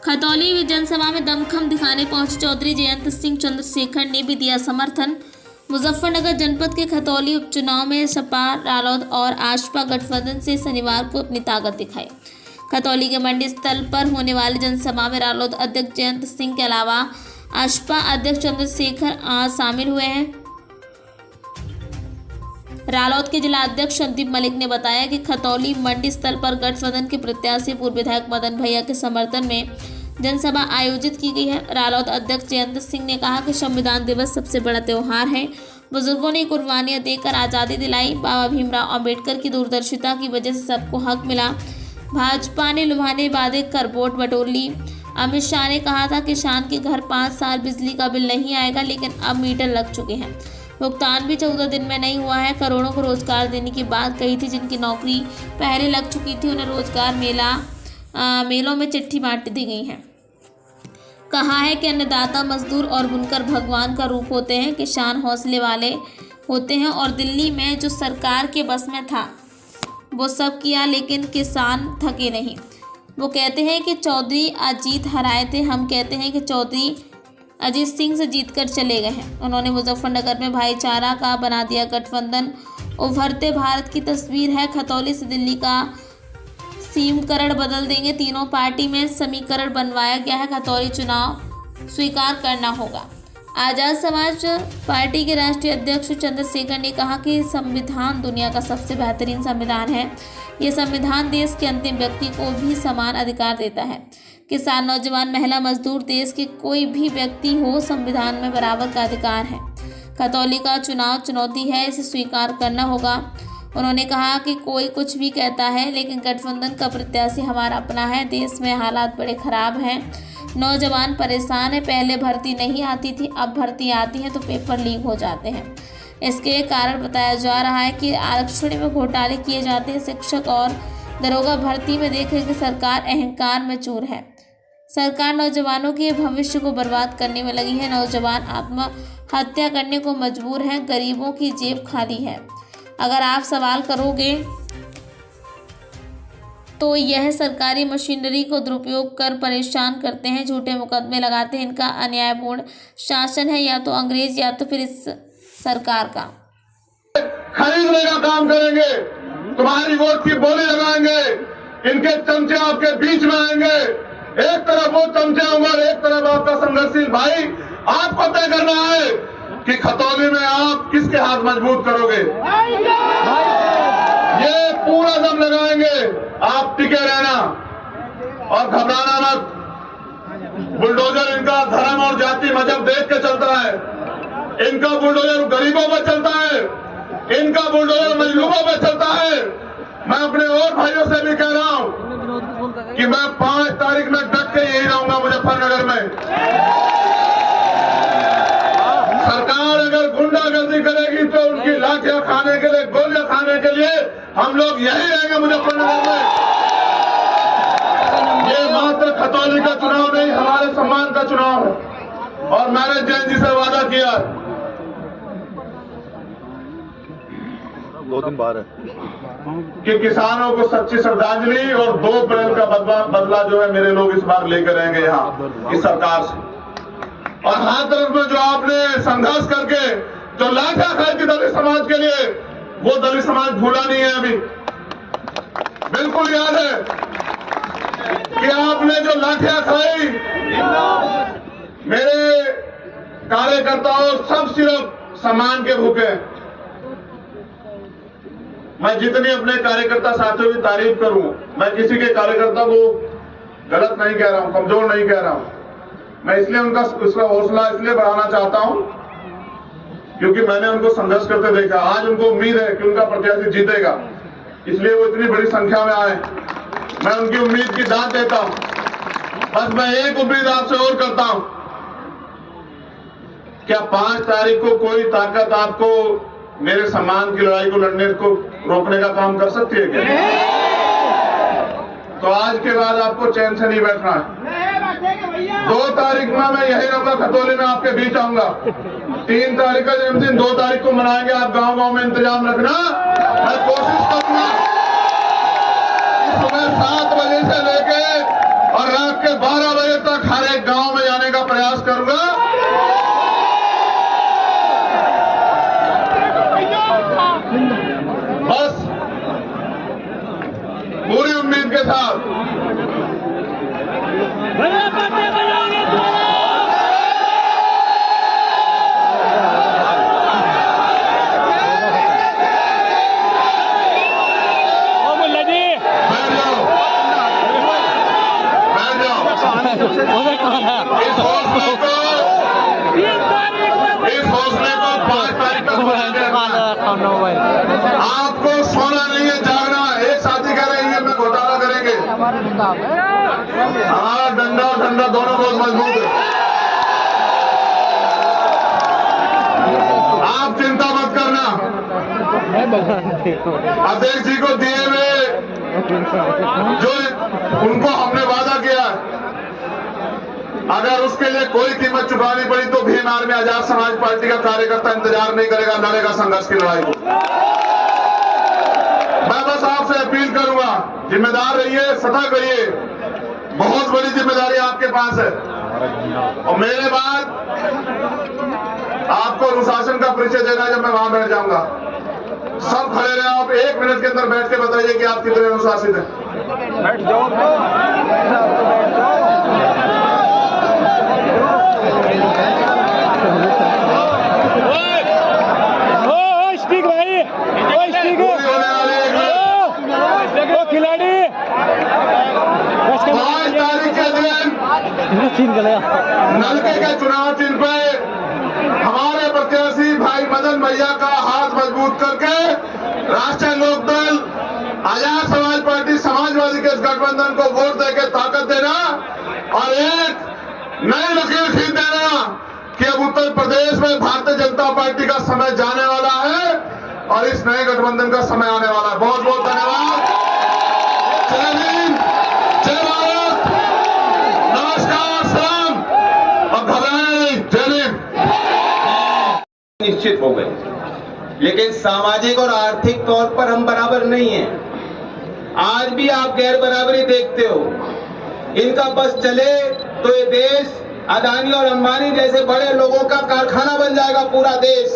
खतौली जनसभा में दमखम दिखाने पहुंचे चौधरी जयंत सिंह चंद्रशेखर ने भी दिया समर्थन। मुजफ्फरनगर जनपद के खतौली उपचुनाव में सपा, रालोद और आशपा गठबंधन से शनिवार को अपनी ताकत दिखाई। खतौली के मंडी स्थल पर होने वाली जनसभा में रालोद अध्यक्ष जयंत सिंह के अलावा आशपा अध्यक्ष चंद्रशेखर आज शामिल हुए हैं। रालोद के जिला अध्यक्ष संदीप मलिक ने बताया कि खतौली मंडी स्थल पर गठबंधन के प्रत्याशी पूर्व विधायक मदन भैया के समर्थन में जनसभा आयोजित की गई है। रालोद अध्यक्ष जयंत सिंह ने कहा कि संविधान दिवस सबसे बड़ा त्यौहार है। बुजुर्गों ने कुर्बानियां देकर आज़ादी दिलाई। बाबा भीमराव अंबेडकर की दूरदर्शिता की वजह से सबको हक मिला। भाजपा ने लुभाने वादे कर वोट बटोर ली। अमित शाह ने कहा था किसान के घर 5 साल बिजली का बिल नहीं आएगा, लेकिन अब मीटर लग चुके हैं। भुगतान भी 14 दिन में नहीं हुआ है। करोड़ों को रोजगार देने की बात कही थी। जिनकी नौकरी पहले लग चुकी थी उन्हें रोजगार मेलों में चिट्ठी बांट दी गई है। कहा है कि अन्नदाता, मजदूर और बुनकर भगवान का रूप होते हैं। किसान हौसले वाले होते हैं और दिल्ली में जो सरकार के बस में था वो सब किया, लेकिन किसान थके नहीं। वो कहते हैं कि चौधरी अजीत हराए थे, हम कहते हैं कि चौधरी अजीत सिंह से जीतकर चले गए हैं। उन्होंने मुजफ्फरनगर में भाईचारा का बना दिया गठबंधन। उभरते भारत की तस्वीर है। खतौली से दिल्ली का समीकरण बदल देंगे। तीनों पार्टी में समीकरण बनवाया गया है। खतौली चुनाव स्वीकार करना होगा। आज़ाद समाज पार्टी के राष्ट्रीय अध्यक्ष चंद्रशेखर ने कहा कि संविधान दुनिया का सबसे बेहतरीन संविधान है। ये संविधान देश के अंतिम व्यक्ति को भी समान अधिकार देता है। किसान, नौजवान, महिला, मजदूर, देश के कोई भी व्यक्ति हो, संविधान में बराबर का अधिकार है। खतौली का चुनाव चुनौती है, इसे स्वीकार करना होगा। उन्होंने कहा कि कोई कुछ भी कहता है, लेकिन गठबंधन का प्रत्याशी हमारा अपना है। देश में हालात बड़े खराब हैं। नौजवान परेशान है। पहले भर्ती नहीं आती थी, अब भर्ती आती है तो पेपर लीक हो जाते हैं। इसके कारण बताया जा रहा है कि आरक्षण में घोटाले किए जाते हैं। शिक्षक और दरोगा भर्ती में देखें कि सरकार अहंकार में चूर है। सरकार नौजवानों के भविष्य को बर्बाद करने में लगी है। नौजवान आत्महत्या करने को मजबूर हैं। गरीबों की जेब खाली है। अगर आप सवाल करोगे तो यह सरकारी मशीनरी को दुरुपयोग कर परेशान करते हैं, झूठे मुकदमे लगाते हैं। इनका अन्यायपूर्ण शासन है, या तो अंग्रेज या तो फिर इस सरकार का। खरीदने का काम करेंगे, तुम्हारी वोट की बोली लगाएंगे। इनके चमचे आपके बीच में आएंगे। एक तरफ वो चमचे होंगे और एक तरफ आपका संघर्षशील भाई। आपको तय करना है कि खतौली में आप किसके हाथ मजबूत करोगे। ये पूरा दम लगाएंगे। आप टिके रहना और घबराना मत। बुलडोजर इनका धर्म और जाति मजहब देख के चलता है। इनका बुलडोजर गरीबों पर चलता है। इनका बुलडोजर मजलूमों पर चलता है। मैं अपने और भाइयों से भी कह रहा हूं कि मैं 5 तारीख में डट के यही रहूंगा मुजफ्फरनगर में। सरकार अगर गुंडागर्दी करेगी तो उनकी लाठियां खाने के लिए, गोलियां खाने के लिए हम लोग यही रहेंगे मुजफ्फरनगर में। ये मात्र खतौली का चुनाव नहीं, हमारे सम्मान का चुनाव है। और मैंने जैन जी से वादा किया 2 दिन बाद कि किसानों को सच्ची श्रद्धांजलि और 2 अप्रैल का बदला जो है मेरे लोग इस बार लेकर रहेंगे यहाँ इस सरकार से। और हर तरफ में जो आपने संघर्ष करके जो लाठियां खाई थी दलित समाज के लिए, वो दलित समाज भूला नहीं है। अभी बिल्कुल याद है कि आपने जो लाठियां खाई, मेरे कार्यकर्ताओं सब सिर्फ सम्मान के भूखे। मैं जितनी अपने कार्यकर्ता साथियों की तारीफ करूं, मैं किसी के कार्यकर्ता को गलत नहीं कह रहा हूं, कमजोर नहीं कह रहा हूं। मैं इसलिए उसका हौसला इसलिए बढ़ाना चाहता हूं क्योंकि मैंने उनको संघर्ष करते देखा। आज उनको उम्मीद है कि उनका प्रत्याशी जीतेगा, इसलिए वो इतनी बड़ी संख्या में आए। मैं उनकी उम्मीद की दाद देता हूं। बस मैं एक उम्मीद आपसे और करता हूं, क्या 5 तारीख को कोई ताकत आपको मेरे सम्मान की लड़ाई को लड़ने को रोकने का काम कर सकती है क्या? तो आज के बाद आपको चैन से नहीं बैठना है। 2 तारीख में मैं यही रहूंगा, खतौली में आपके बीच आऊंगा। 3 तारीख का जन्मदिन 2 तारीख को मनाएंगे। आप गांव-गांव में इंतजाम रखना। मैं कोशिश करूंगा सुबह 7 बजे से लेके और रात के 12 बजे तारीफ के साथ। इस हौसले को 5 तारीख तक आपको सोना नहीं है, जागना। एक साथी कह रहे हैं में घोटाला करेंगे। हमारा डंडा और ठंडा दोनों बहुत मजबूत है। आप चिंता मत करना। अध्यक्ष जी को दिए हुए जो उनको हमने वादा किया, अगर उसके लिए कोई कीमत चुकानी पड़ी तो भीम आर्मी आजाद समाज पार्टी का कार्यकर्ता इंतजार नहीं करेगा, लड़ेगा संघर्ष की लड़ाई को। मैं बस आपसे अपील करूंगा, जिम्मेदार रहिए, सतर्क रहिए। बहुत बड़ी जिम्मेदारी आपके पास है और मेरे बाद आपको अनुशासन का परिचय देना जब मैं वहां बैठ जाऊंगा। सब खड़े रहे, आप 1 मिनट के अंदर बैठ के बताइए कि आप कितने अनुशासित हैं। बैठ जाओ। खिलाड़ी 5 तारीख के दिन नलके के चुनाव चिन्ह पे हमारे प्रत्याशी भाई मदन भैया का हाथ मजबूत करके राष्ट्रीय लोकदल आजाद समाज पार्टी समाजवादी के इस गठबंधन को वोट देकर ताकत देना और एक नई लकीर खींच देना कि अब उत्तर प्रदेश में भारतीय जनता पार्टी का समय जाने वाला है और इस नए गठबंधन का समय आने वाला है। बहुत बहुत धन्यवाद। जय हिंद, जय भारत, नमस्कार, सलाम और घबराएं, जय हिंद। निश्चित हो गए, लेकिन सामाजिक और आर्थिक तौर पर हम बराबर नहीं हैं। आज भी आप गैर बराबरी देखते हो। इनका बस चले तो ये देश अदानी और अंबानी जैसे बड़े लोगों का कारखाना बन जाएगा पूरा देश,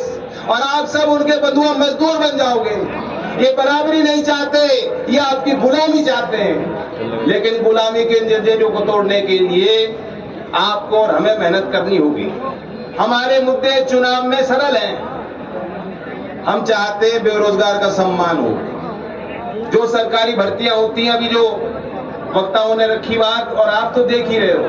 और आप सब उनके बंधुआ मजदूर बन जाओगे। ये बराबरी नहीं चाहते, ये आपकी गुलामी चाहते हैं। लेकिन गुलामी के जंजीरों को तोड़ने के लिए आपको और हमें मेहनत करनी होगी। हमारे मुद्दे चुनाव में सरल हैं। हम चाहते हैं बेरोजगार का सम्मान हो। जो सरकारी भर्तियां होती हैं, अभी जो वक्ताओं ने रखी बात, और आप तो देख ही रहे हो,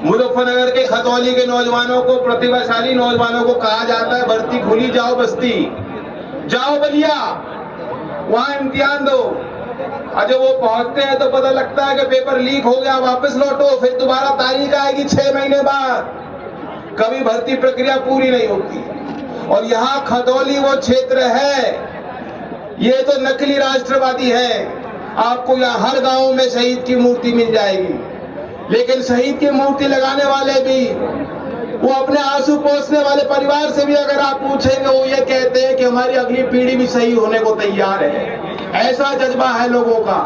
मुजफ्फरनगर के खतौली के नौजवानों को, प्रतिभाशाली नौजवानों को कहा जाता है भर्ती खुली, जाओ बस्ती, जाओ बलिया, वहां इम्तिहान दो। और जब वो पहुंचते हैं तो पता लगता है कि पेपर लीक हो गया, वापस लौटो, फिर दोबारा तारीख आएगी 6 महीने बाद। कभी भर्ती प्रक्रिया पूरी नहीं होती। और यहाँ खतौली वो क्षेत्र है, ये तो नकली राष्ट्रवादी है। आपको यहाँ हर गांव में शहीद की मूर्ति मिल जाएगी, लेकिन शहीद की मूर्ति लगाने वाले भी, वो अपने आंसू पोंछने वाले परिवार से भी अगर आप पूछेंगे, वो ये कहते हैं कि हमारी अगली पीढ़ी भी शहीद होने को तैयार है। ऐसा जज्बा है लोगों का।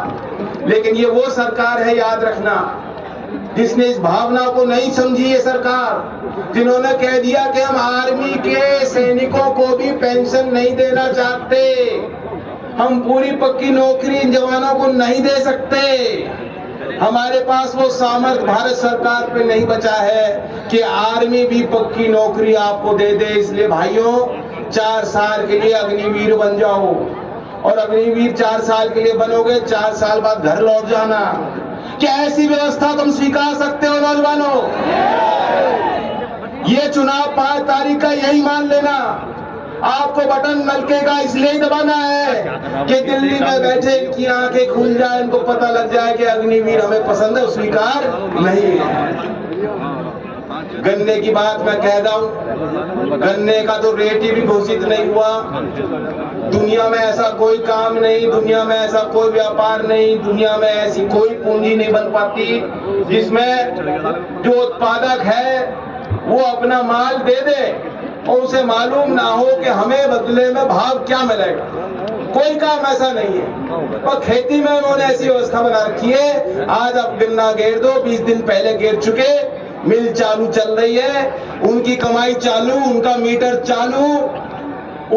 लेकिन ये वो सरकार है, याद रखना, जिसने इस भावना को नहीं समझी। ये सरकार जिन्होंने कह दिया कि हम आर्मी के सैनिकों को भी पेंशन नहीं देना चाहते, हम पूरी पक्की नौकरी इन जवानों को नहीं दे सकते। हमारे पास वो सामर्थ्य भारत सरकार पे नहीं बचा है कि आर्मी भी पक्की नौकरी आपको दे दे। इसलिए भाइयों, 4 साल के लिए अग्निवीर बन जाओ, और अग्निवीर 4 साल के लिए बनोगे, 4 साल बाद घर लौट जाना। क्या ऐसी व्यवस्था तुम स्वीकार सकते हो नौजवानों? ये चुनाव 5 तारीख का यही मान लेना। आपको बटन नलके का इसलिए ही दबाना है कि दिल्ली में बैठे इनकी आंखें खुल जाए, इनको पता लग जाए कि अग्निवीर हमें पसंद है, स्वीकार नहीं है। गन्ने की बात मैं कह रहा हूं, गन्ने का तो रेट ही भी घोषित नहीं हुआ। दुनिया में ऐसा कोई काम नहीं, दुनिया में ऐसा कोई व्यापार नहीं, दुनिया में ऐसी कोई पूंजी नहीं बन पाती जिसमें जो उत्पादक है वो अपना माल दे दे और उसे मालूम ना हो कि हमें बदले में भाव क्या मिलेगा। कोई काम ऐसा नहीं है। और खेती में उन्होंने ऐसी व्यवस्था बना रखी है, आज आप गन्ना घेर दो, 20 दिन पहले घेर चुके, मिल चालू चल रही है, उनकी कमाई चालू, उनका मीटर चालू,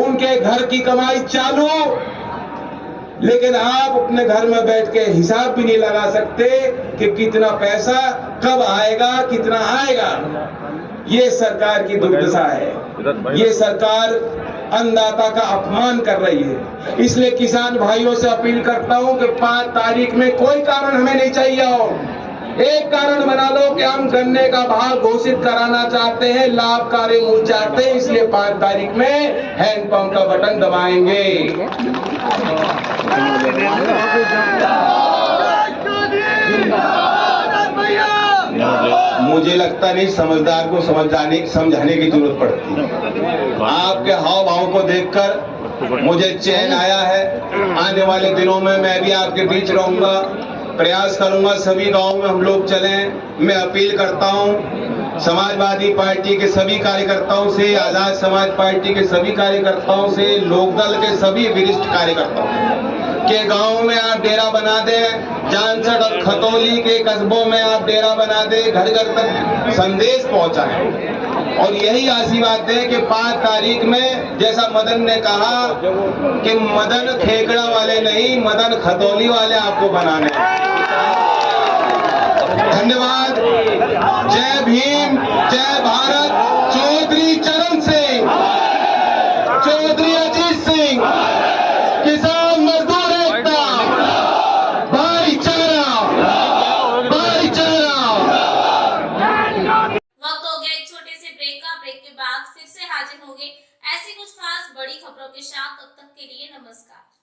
उनके घर की कमाई चालू। लेकिन आप अपने घर में बैठ के हिसाब भी नहीं लगा सकते कि कितना पैसा कब आएगा, कितना आएगा। ये सरकार की दुर्दशा है। ये सरकार अन्नदाता का अपमान कर रही है। इसलिए किसान भाइयों से अपील करता हूं कि 5 तारीख में कोई कारण हमें नहीं चाहिए हो। एक कारण बना लो कि हम गन्ने का भाव घोषित कराना चाहते हैं, लाभकारी मूल्य चाहते हैं, इसलिए 5 तारीख में हैंडपंप का बटन दबाएंगे। मुझे लगता नहीं समझदार को समझाने की जरूरत पड़ती। आपके हाव भाव को देखकर मुझे चैन आया है। आने वाले दिनों में मैं भी आपके बीच रहूंगा, प्रयास करूंगा सभी गांवों में हम लोग चलें। मैं अपील करता हूं समाजवादी पार्टी के सभी कार्यकर्ताओं से, आजाद समाज पार्टी के सभी कार्यकर्ताओं से, लोकदल के सभी वरिष्ठ कार्यकर्ताओं के गांव में आप डेरा बना दें, जानसठ और खतौली के कस्बों में आप डेरा बना दें, घर घर तक संदेश पहुंचाएं और यही आशीर्वाद दें कि 5 तारीख में जैसा मदन ने कहा कि मदन खेकड़ा वाले नहीं, मदन खतौली वाले आपको बनाने। धन्यवाद। जय भीम, जय भारत। चौधरी चरण सिंह, चौधरी अजीत सिंह, किसान मजदूर एकता, भाईचारा, भाईचारा। वक्त हो गया एक छोटे से ब्रेक का। ब्रेक के बाद फिर से हाजिर होंगे ऐसी कुछ खास बड़ी खबरों के साथ। तब तक के लिए नमस्कार।